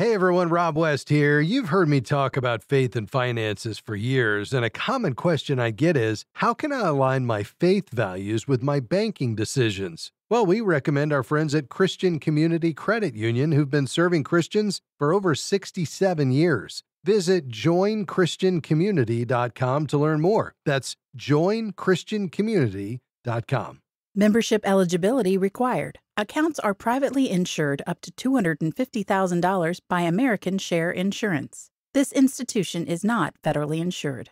Hey everyone, Rob West here. You've heard me talk about faith and finances for years, and a common question I get is, how can I align my faith values with my banking decisions? Well, we recommend our friends at Christian Community Credit Union who've been serving Christians for over 67 years. Visit joinchristiancommunity.com to learn more. That's joinchristiancommunity.com. Membership eligibility required. Accounts are privately insured up to $250,000 by American Share Insurance. This institution is not federally insured.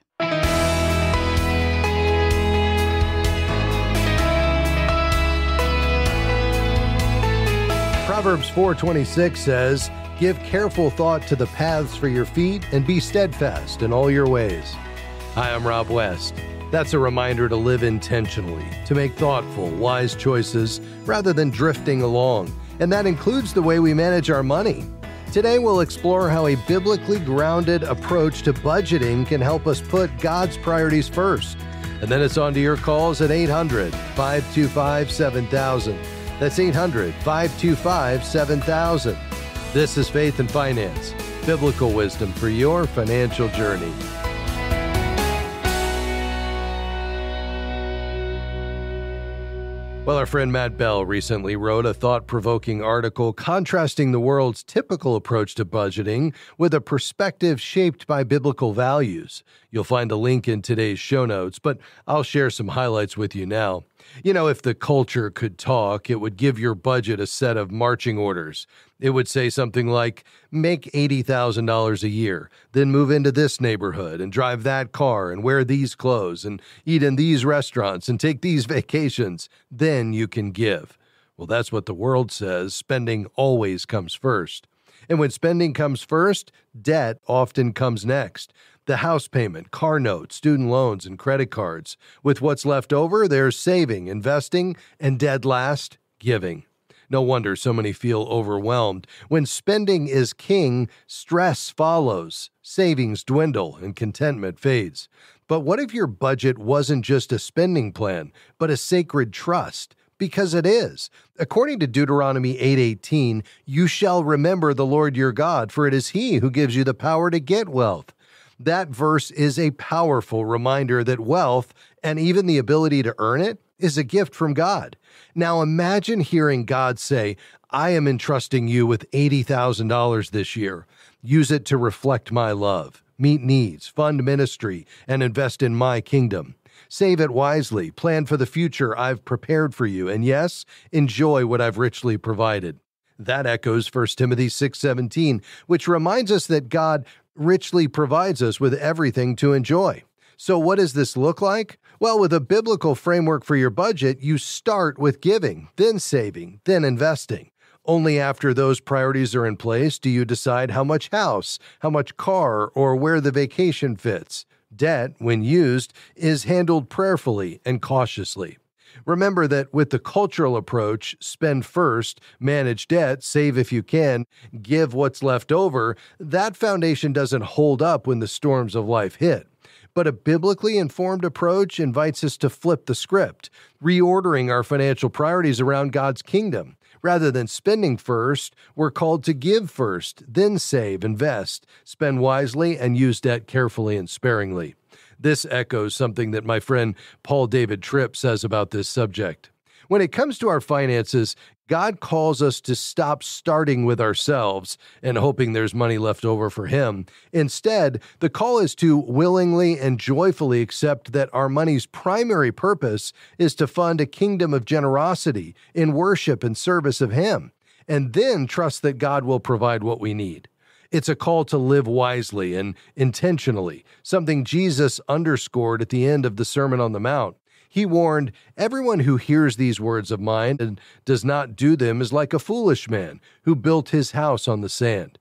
Proverbs 4:26 says, "Give careful thought to the paths for your feet and be steadfast in all your ways." Hi, I'm Rob West. That's a reminder to live intentionally, to make thoughtful, wise choices rather than drifting along. And that includes the way we manage our money. Today, we'll explore how a biblically grounded approach to budgeting can help us put God's priorities first. And then it's on to your calls at 800-525-7000. That's 800-525-7000. This is Faith and Finance, biblical wisdom for your financial journey. Well, our friend Matt Bell recently wrote a thought-provoking article contrasting the world's typical approach to budgeting with a perspective shaped by biblical values. You'll find a link in today's show notes, but I'll share some highlights with you now. You know, if the culture could talk, it would give your budget a set of marching orders. It would say something like, make $80,000 a year, then move into this neighborhood and drive that car and wear these clothes and eat in these restaurants and take these vacations. Then you can give. Well, that's what the world says. Spending always comes first. And when spending comes first, debt often comes next. The house payment, car note, student loans, and credit cards. With what's left over, there's saving, investing, and dead last, giving. No wonder so many feel overwhelmed. When spending is king, stress follows, savings dwindle, and contentment fades. But what if your budget wasn't just a spending plan, but a sacred trust? Because it is. According to Deuteronomy 8:18, you shall remember the Lord your God, for it is He who gives you the power to get wealth. That verse is a powerful reminder that wealth, and even the ability to earn it, is a gift from God. Now imagine hearing God say, I am entrusting you with $80,000 this year. Use it to reflect my love, meet needs, fund ministry, and invest in my kingdom. Save it wisely, plan for the future I've prepared for you, and yes, enjoy what I've richly provided. That echoes 1 Timothy 6:17, which reminds us that God richly provides us with everything to enjoy. So what does this look like? Well, with a biblical framework for your budget, you start with giving, then saving, then investing. Only after those priorities are in place do you decide how much house, how much car, or where the vacation fits. Debt, when used, is handled prayerfully and cautiously. Remember that with the cultural approach, spend first, manage debt, save if you can, give what's left over, that foundation doesn't hold up when the storms of life hit. But a biblically informed approach invites us to flip the script, reordering our financial priorities around God's kingdom. Rather than spending first, we're called to give first, then save, invest, spend wisely, and use debt carefully and sparingly. This echoes something that my friend Paul David Tripp says about this subject. When it comes to our finances, God calls us to stop starting with ourselves and hoping there's money left over for Him. Instead, the call is to willingly and joyfully accept that our money's primary purpose is to fund a kingdom of generosity in worship and service of Him, and then trust that God will provide what we need. It's a call to live wisely and intentionally, something Jesus underscored at the end of the Sermon on the Mount. He warned, everyone who hears these words of mine and does not do them is like a foolish man who built his house on the sand.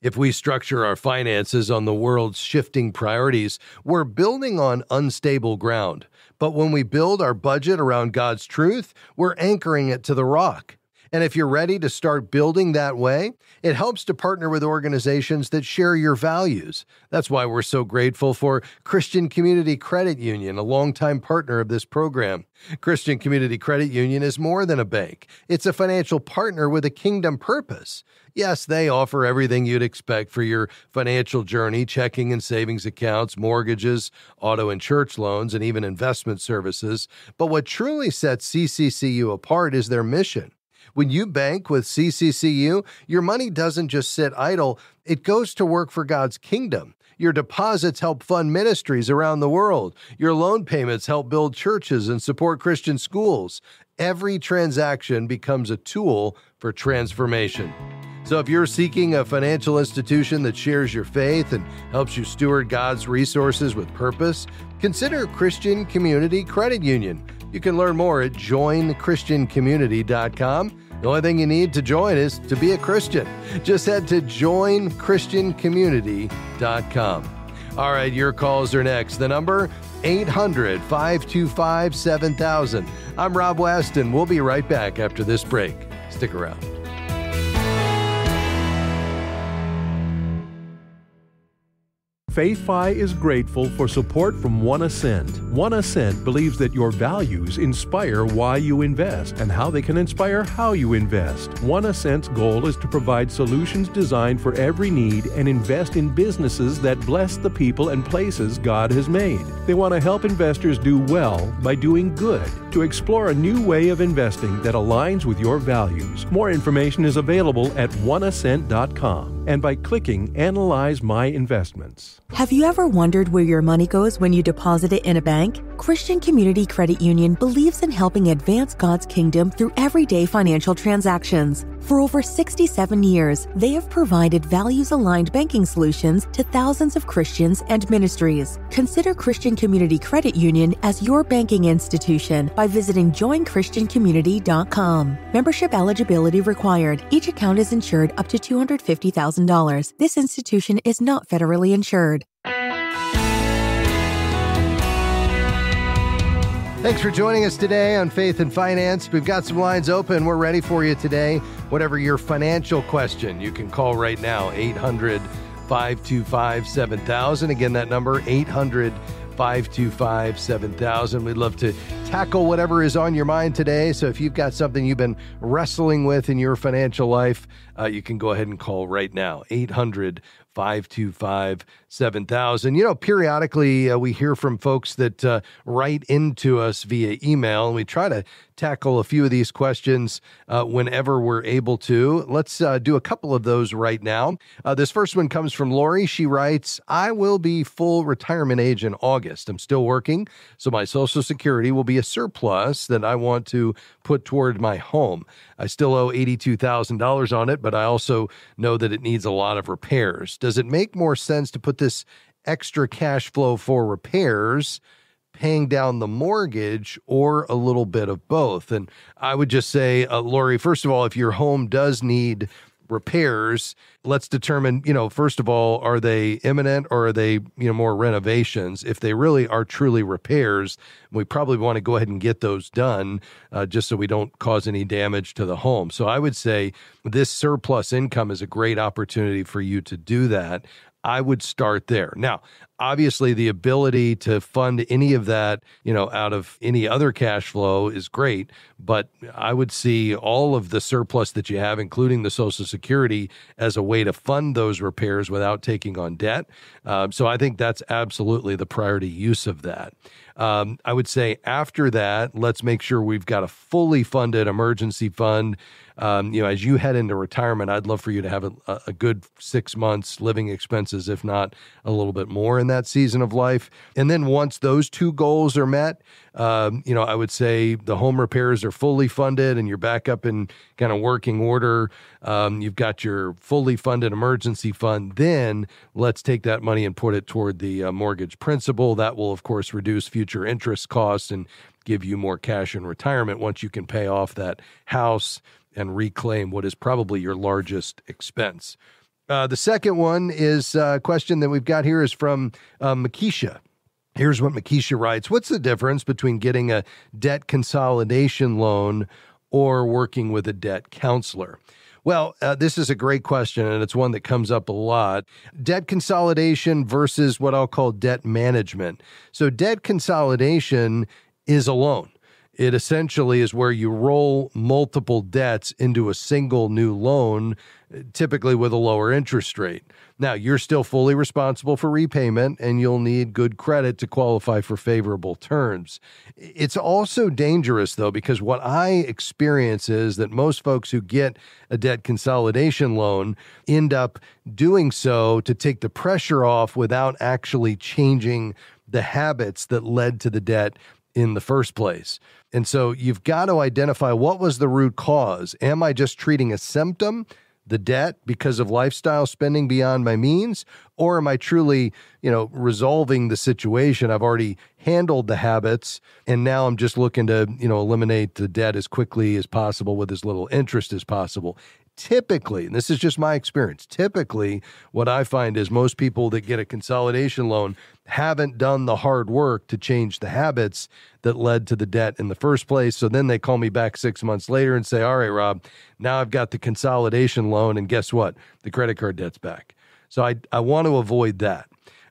If we structure our finances on the world's shifting priorities, we're building on unstable ground. But when we build our budget around God's truth, we're anchoring it to the rock. And if you're ready to start building that way, it helps to partner with organizations that share your values. That's why we're so grateful for Christian Community Credit Union, a longtime partner of this program. Christian Community Credit Union is more than a bank. It's a financial partner with a kingdom purpose. Yes, they offer everything you'd expect for your financial journey: checking and savings accounts, mortgages, auto and church loans, and even investment services. But what truly sets CCCU apart is their mission. When you bank with CCCU, your money doesn't just sit idle, it goes to work for God's kingdom. Your deposits help fund ministries around the world. Your loan payments help build churches and support Christian schools. Every transaction becomes a tool for transformation. So if you're seeking a financial institution that shares your faith and helps you steward God's resources with purpose, consider Christian Community Credit Union. You can learn more at joinchristiancommunity.com. The only thing you need to join is to be a Christian. Just head to joinchristiancommunity.com. All right, your calls are next. The number, 800-525-7000. I'm Rob West, and we'll be right back after this break. Stick around. FaithFi is grateful for support from One Ascent. One Ascent believes that your values inspire why you invest and how they can inspire how you invest. One Ascent's goal is to provide solutions designed for every need and invest in businesses that bless the people and places God has made. They want to help investors do well by doing good, to explore a new way of investing that aligns with your values. More information is available at oneascent.com and by clicking Analyze My Investments. Have you ever wondered where your money goes when you deposit it in a bank? Christian Community Credit Union believes in helping advance God's kingdom through everyday financial transactions. For over 67 years, they have provided values-aligned banking solutions to thousands of Christians and ministries. Consider Christian Community Credit Union as your banking institution by visiting joinchristiancommunity.com. Membership eligibility required. Each account is insured up to $250,000. This institution is not federally insured. Thanks for joining us today on Faith and Finance. We've got some lines open. We're ready for you today. Whatever your financial question, you can call right now, 800-525-7000. Again, that number, 800-525-7000. We'd love to tackle whatever is on your mind today. So if you've got something you've been wrestling with in your financial life, you can go ahead and call right now, 800-525-7000. You know, periodically we hear from folks that write into us via email, and we try to tackle a few of these questions whenever we're able to. Let's do a couple of those right now. This first one comes from Lori. She writes, I will be full retirement age in August. I'm still working, so my Social Security will be a surplus that I want to put toward my home. I still owe $82,000 on it, but I also know that it needs a lot of repairs. Does it make more sense to put this extra cash flow for repairs, paying down the mortgage, or a little bit of both? And I would just say, Lori, first of all, if your home does need repairs, let's determine, first of all, are they imminent or are they, more renovations? If they really are truly repairs, we probably want to go ahead and get those done just so we don't cause any damage to the home. So I would say this surplus income is a great opportunity for you to do that. I would start there. Now, obviously, the ability to fund any of that, out of any other cash flow is great, but I would see all of the surplus that you have, including the Social Security, as a way to fund those repairs without taking on debt. So I think that's absolutely the priority use of that. I would say after that, let's make sure we've got a fully funded emergency fund. As you head into retirement, I'd love for you to have a good 6 months living expenses, if not a little bit more in that season of life. And then once those two goals are met, I would say the home repairs are fully funded and you're back up in kind of working order. You've got your fully funded emergency fund. Then let's take that money and put it toward the mortgage principal. That will, of course, reduce future interest costs and give you more cash in retirement once you can pay off that house and reclaim what is probably your largest expense. The second one is a question that we've got here is from Makisha. Here's what Makisha writes. What's the difference between getting a debt consolidation loan or working with a debt counselor? Well, this is a great question, and it's one that comes up a lot. Debt consolidation versus what I'll call debt management. So debt consolidation is a loan. It essentially is where you roll multiple debts into a single new loan, typically with a lower interest rate. Now, you're still fully responsible for repayment, and you'll need good credit to qualify for favorable terms. It's also dangerous, though, because what I experience is that most folks who get a debt consolidation loan end up doing so to take the pressure off without actually changing the habits that led to the debt in the first place. And so you've got to identify, what was the root cause? Am I just treating a symptom, the debt, because of lifestyle spending beyond my means? Or am I truly, resolving the situation? I've already handled the habits, and now I'm just looking to, eliminate the debt as quickly as possible with as little interest as possible. Typically, and this is just my experience, typically what I find is most people that get a consolidation loan haven't done the hard work to change the habits that led to the debt in the first place. So then they call me back 6 months later and say, all right, Rob, now I've got the consolidation loan, and guess what? The credit card debt's back. So I want to avoid that.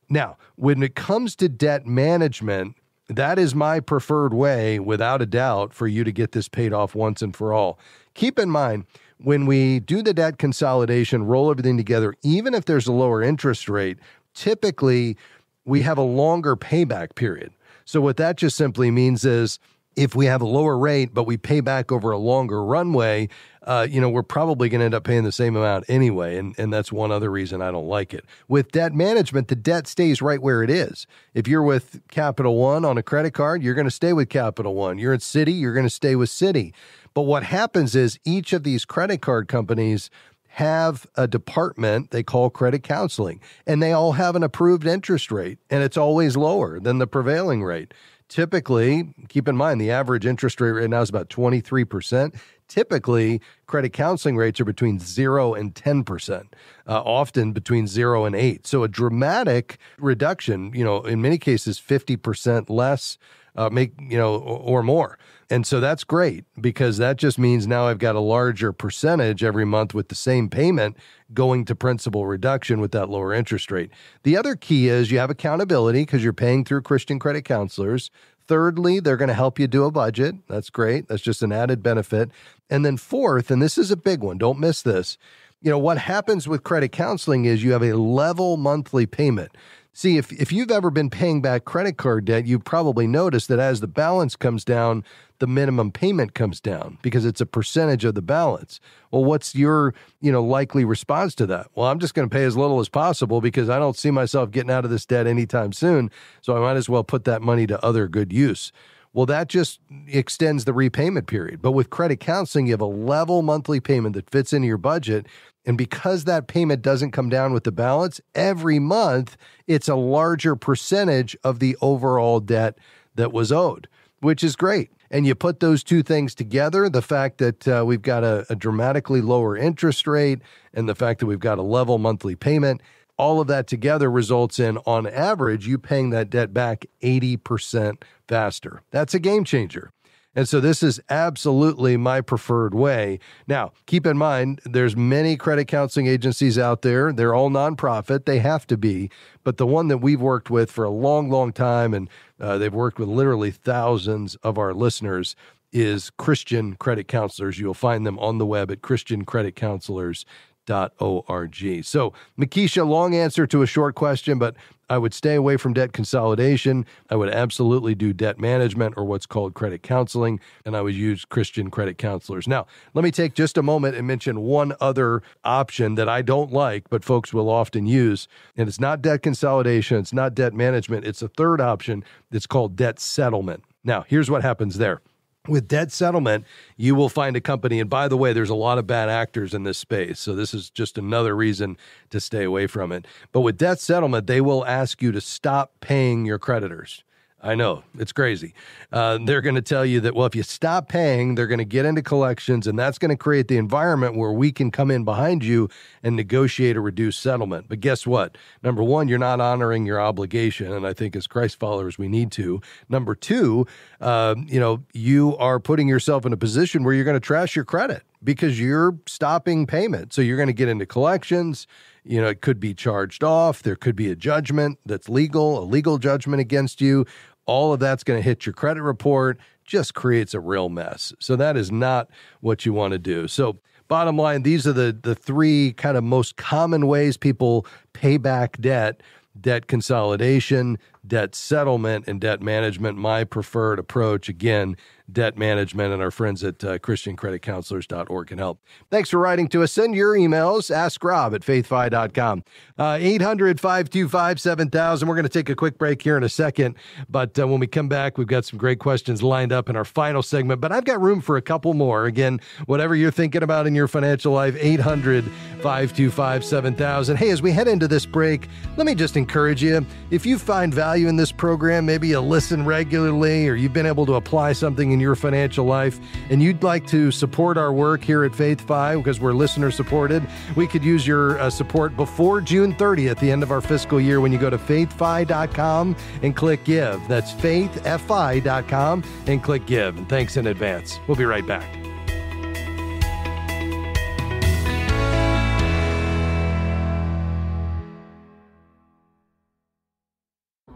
Now, when it comes to debt management, that is my preferred way, without a doubt, for you to get this paid off once and for all. Keep in mind, when we do the debt consolidation, roll everything together, even if there's a lower interest rate, typically we have a longer payback period. So what that just simply means is, if we have a lower rate, but we pay back over a longer runway, we're probably going to end up paying the same amount anyway. And that's one other reason I don't like it. With debt management, the debt stays right where it is. If you're with Capital One on a credit card, you're going to stay with Capital One. You're at Citi, you're going to stay with Citi. But what happens is, each of these credit card companies have a department they call credit counseling, and they all have an approved interest rate, and it's always lower than the prevailing rate. Typically, keep in mind, the average interest rate right now is about 23%. Typically, credit counseling rates are between 0 and 10%, often between 0 and 8. So a dramatic reduction, in many cases, 50% less, or more. And so that's great, because that just means now I've got a larger percentage every month with the same payment going to principal reduction with that lower interest rate. The other key is you have accountability, because you're paying through Christian credit counselors. Thirdly, they're going to help you do a budget. That's great. That's just an added benefit. And then fourth, and this is a big one, don't miss this. What happens with credit counseling is you have a level monthly payment. See, if you've ever been paying back credit card debt, you've probably noticed that as the balance comes down, the minimum payment comes down, because it's a percentage of the balance. Well, what's your, likely response to that? Well, I'm just going to pay as little as possible, because I don't see myself getting out of this debt anytime soon, so I might as well put that money to other good use. Well, that just extends the repayment period. But with credit counseling, you have a level monthly payment that fits into your budget. And because that payment doesn't come down with the balance, every month, it's a larger percentage of the overall debt that was owed, which is great. And you put those two things together, the fact that we've got a dramatically lower interest rate and the fact that we've got a level monthly payment, all of that together results in, on average, you paying that debt back 80% faster. That's a game changer. And so this is absolutely my preferred way. Now, keep in mind, there's many credit counseling agencies out there. They're all nonprofit. They have to be. But the one that we've worked with for a long, long time, and they've worked with literally thousands of our listeners, is Christian Credit Counselors. You'll find them on the web at christiancreditcounselors.org. So, Makisha, long answer to a short question, but I would stay away from debt consolidation. I would absolutely do debt management, or what's called credit counseling, and I would use Christian credit counselors. Now, let me take just a moment and mention one other option that I don't like, but folks will often use, and it's not debt consolidation, it's not debt management, it's a third option that's called debt settlement. Now, here's what happens there. With debt settlement, you will find a company, and by the way, there's a lot of bad actors in this space, so this is just another reason to stay away from it. But with debt settlement, they will ask you to stop paying your creditors. I know. It's crazy. They're going to tell you that, well, if you stop paying, they're going to get into collections, and that's going to create the environment where we can come in behind you and negotiate a reduced settlement. But guess what? Number one, you're not honoring your obligation, and I think as Christ followers, we need to. Number two, you are putting yourself in a position where you're going to trash your credit because you're stopping payment. So you're going to get into collections. It could be charged off. There could be a judgment that's legal, a legal judgment against you. All of that's going to hit your credit report, just creates a real mess. So that is not what you want to do. So bottom line, these are the three kind of most common ways people pay back debt: debt consolidation, debt settlement, and debt management. My preferred approach, again, debt management, and our friends at ChristianCreditCounselors.org can help. Thanks for writing to us. Send your emails. Ask Rob at faithfi.com. 800-525-7000. We're going to take a quick break here in a second, but when we come back, we've got some great questions lined up in our final segment, but I've got room for a couple more. Again, whatever you're thinking about in your financial life, 800-525-7000. Hey, as we head into this break, let me just encourage you, if you find value in this program, maybe you listen regularly or you've been able to apply something in your financial life and you'd like to support our work here at Faith Fi because we're listener supported, we could use your support before June 30th, the end of our fiscal year, when you go to faithfi.com and click give. That's faithfi.com and click give. And thanks in advance. We'll be right back.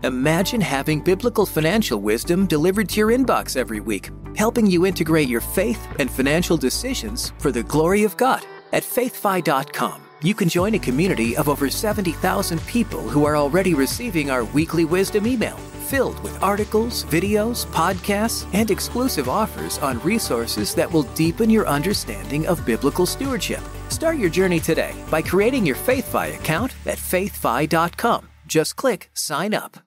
Imagine having biblical financial wisdom delivered to your inbox every week, helping you integrate your faith and financial decisions for the glory of God. At faithfi.com, you can join a community of over 70,000 people who are already receiving our weekly wisdom email, filled with articles, videos, podcasts, and exclusive offers on resources that will deepen your understanding of biblical stewardship. Start your journey today by creating your FaithFi account at faithfi.com. Just click Sign Up.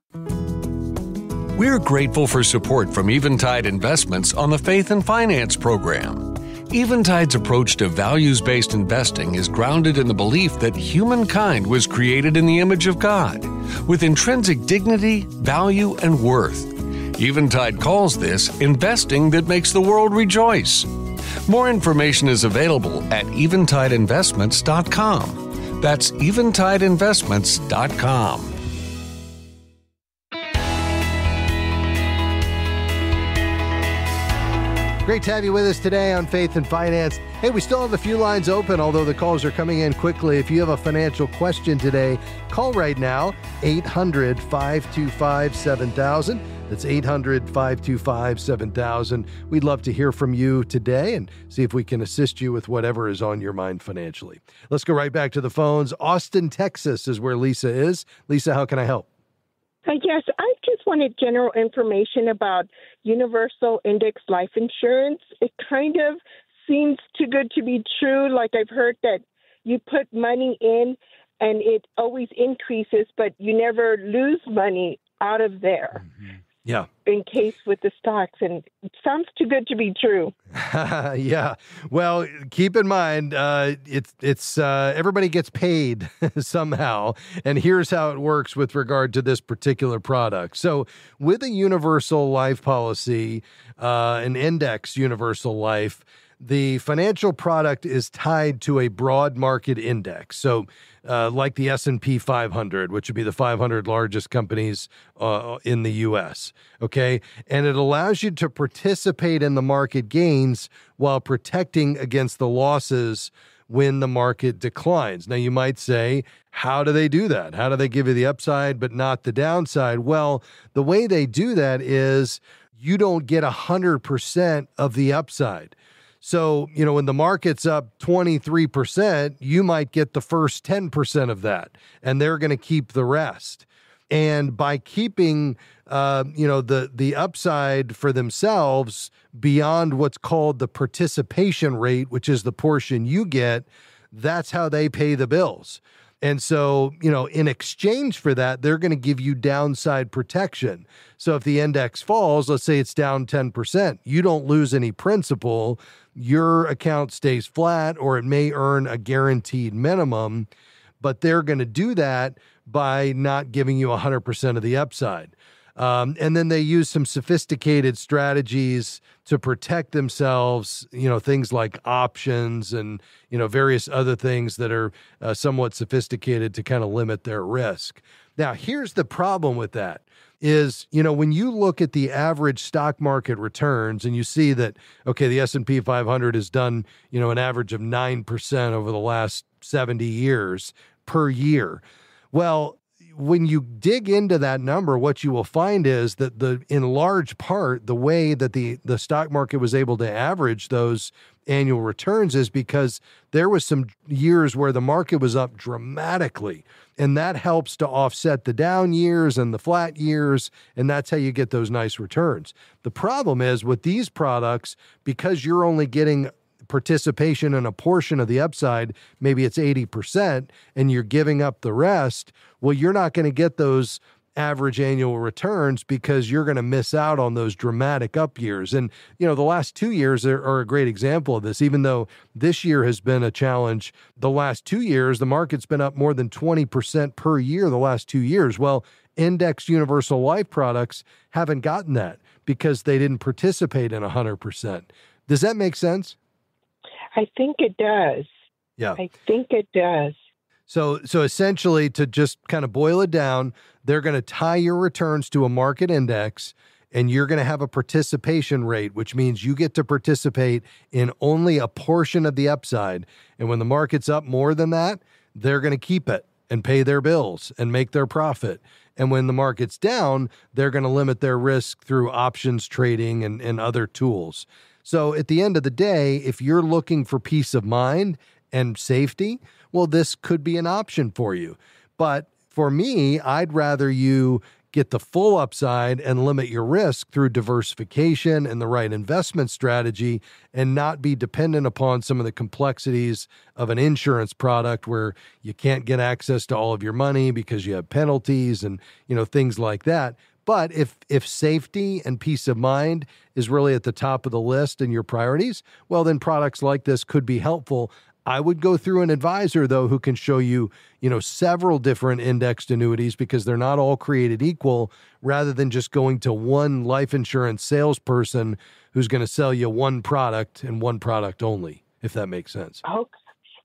We're grateful for support from Eventide Investments on the Faith and Finance program. Eventide's approach to values-based investing is grounded in the belief that humankind was created in the image of God, with intrinsic dignity, value, and worth. Eventide calls this investing that makes the world rejoice. More information is available at eventideinvestments.com. That's eventideinvestments.com. Great to have you with us today on Faith and Finance. Hey, we still have a few lines open, although the calls are coming in quickly. If you have a financial question today, call right now, 800-525-7000. That's 800-525-7000. We'd love to hear from you today and see if we can assist you with whatever is on your mind financially. Let's go right back to the phones. Austin, Texas is where Lisa is. Lisa, how can I help? Yes, I just wanted general information about universal index life insurance. It kind of seems too good to be true. Like I've heard that you put money in and it always increases, but you never lose money out of there. Mm-hmm. Yeah. In case with the stocks, and it sounds too good to be true. Yeah. Well, keep in mind, it's everybody gets paid somehow, and here's how it works with regard to this particular product. So, with a universal life policy, an index universal life, the financial product is tied to a broad market index. So, like the S&P 500, which would be the 500 largest companies in the U.S., okay? And it allows you to participate in the market gains while protecting against the losses when the market declines. Now, you might say, how do they do that? How do they give you the upside but not the downside? Well, the way they do that is you don't get 100% of the upside. So, when the market's up 23%, you might get the first 10% of that, and they're going to keep the rest. And by keeping, the upside for themselves beyond what's called the participation rate, which is the portion you get, that's how they pay the bills. And so, in exchange for that, they're going to give you downside protection. So if the index falls, let's say it's down 10%, you don't lose any principal. Your account stays flat, or it may earn a guaranteed minimum, but they're going to do that by not giving you 100% of the upside. And then they use some sophisticated strategies to protect themselves, things like options and, various other things that are somewhat sophisticated to kind of limit their risk. Now, here's the problem with that is, when you look at the average stock market returns and you see that, okay, the S&P 500 has done, an average of 9% over the last 70 years per year. Well, when you dig into that number, what you will find is that in large part, the way that the stock market was able to average those annual returns is because there was some years where the market was up dramatically, and that helps to offset the down years and the flat years, and that's how you get those nice returns. The problem is with these products, because you're only getting participation in a portion of the upside, maybe it's 80%, and you're giving up the rest, well, you're not going to get those average annual returns because you're going to miss out on those dramatic up years. And, the last 2 years are a great example of this. Even though this year has been a challenge, the last 2 years, the market's been up more than 20% per year the last 2 years. Well, indexed universal life products haven't gotten that because they didn't participate in 100%. Does that make sense? I think it does. Yeah. I think it does. So essentially, to just kind of boil it down, they're going to tie your returns to a market index, and you're going to have a participation rate, which means you get to participate in only a portion of the upside. And when the market's up more than that, they're going to keep it and pay their bills and make their profit. And when the market's down, they're going to limit their risk through options trading and other tools. So at the end of the day, if you're looking for peace of mind and safety, well, this could be an option for you. But for me, I'd rather you get the full upside and limit your risk through diversification and the right investment strategy and not be dependent upon some of the complexities of an insurance product where you can't get access to all of your money because you have penalties and, things like that. But if safety and peace of mind is really at the top of the list in your priorities, well, then products like this could be helpful. I would go through an advisor, though, who can show you, several different indexed annuities because they're not all created equal, rather than just going to one life insurance salesperson who's going to sell you one product and one product only, if that makes sense. Oh,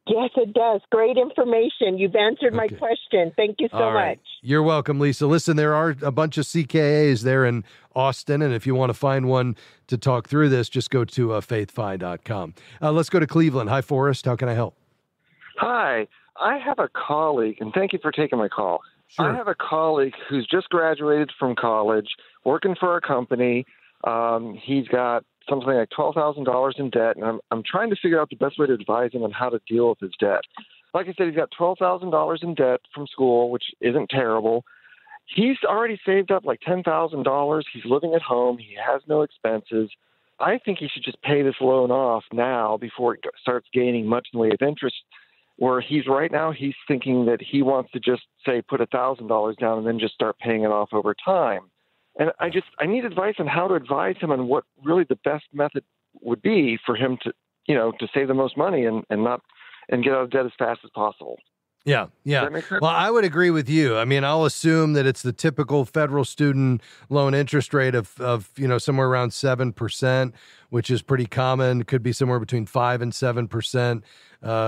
yes, it does. Great information. You've answered my question. Thank you so much. You're welcome, Lisa. Listen, there are a bunch of CKAs there in Austin, and if you want to find one to talk through this, just go to faithfi.com. Let's go to Cleveland. Hi, Forrest. How can I help? Hi. I have a colleague, and thank you for taking my call. Sure. I have a colleague who's just graduated from college, working for a company. He's got something like $12,000 in debt, and I'm trying to figure out the best way to advise him on how to deal with his debt. Like I said, he's got $12,000 in debt from school, which isn't terrible. He's already saved up like $10,000. He's living at home. He has no expenses. I think he should just pay this loan off now before it starts gaining much in the way of interest. Where he's right now, he's thinking that he wants to just, say, put $1,000 down and then just start paying it off over time. And I need advice on how to advise him on what really the best method would be for him to, to save the most money and get out of debt as fast as possible. Yeah. Does that make sense? Well, I would agree with you. I mean, I'll assume that it's the typical federal student loan interest rate of somewhere around 7%, which is pretty common. It could be somewhere between 5 and 7%,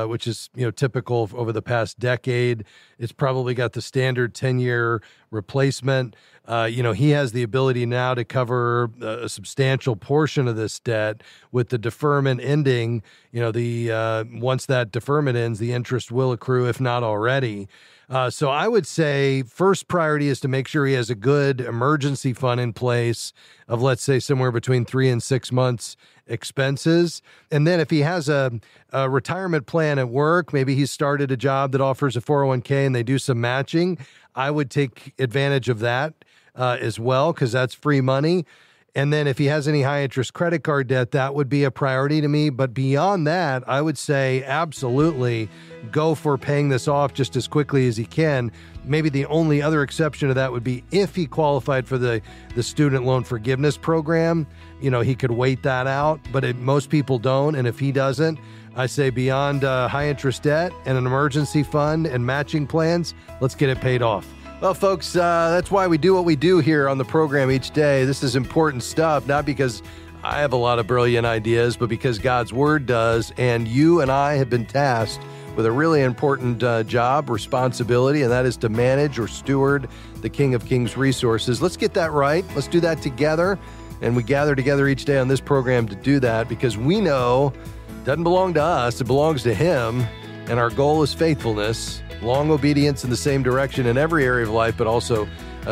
which is, typical over the past decade. It's probably got the standard 10-year replacement. He has the ability now to cover a substantial portion of this debt with the deferment ending. Once that deferment ends, the interest will accrue, if not already. So I would say first priority is to make sure he has a good emergency fund in place of, let's say, somewhere between 3 and 6 months expenses. And then if he has a retirement plan at work, maybe he's started a job that offers a 401k and they do some matching, I would take advantage of that as well, because that's free money. And then if he has any high interest credit card debt, that would be a priority to me. But beyond that, I would say absolutely go for paying this off just as quickly as he can. Maybe the only other exception to that would be if he qualified for the student loan forgiveness program. He could wait that out, but most people don't. And if he doesn't, I say beyond high interest debt and an emergency fund and matching plans, let's get it paid off. Well, folks, that's why we do what we do here on the program each day. This is important stuff, not because I have a lot of brilliant ideas, but because God's Word does, and you and I have been tasked with a really important job, responsibility, and that is to manage or steward the King of Kings resources. Let's get that right. Let's do that together, and we gather together each day on this program to do that because we know it doesn't belong to us, it belongs to Him, and our goal is faithfulness, long obedience in the same direction in every area of life, but also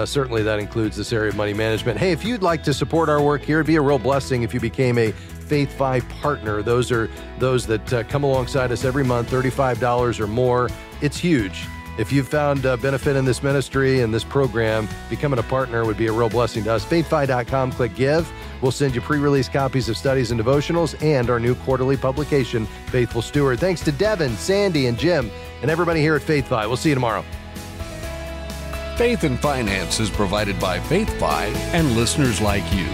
certainly that includes this area of money management. Hey, if you'd like to support our work here, it'd be a real blessing if you became a Faith Fi partner. Those are those that come alongside us every month, $35 or more. It's huge. If you've found benefit in this ministry and this program, becoming a partner would be a real blessing to us. faithfi.com, click Give. We'll send you pre-release copies of studies and devotionals and our new quarterly publication, Faithful Steward. Thanks to Devin, Sandy, and Jim, and everybody here at Faith Fi. We'll see you tomorrow. Faith and Finance is provided by Faith Fi and listeners like you.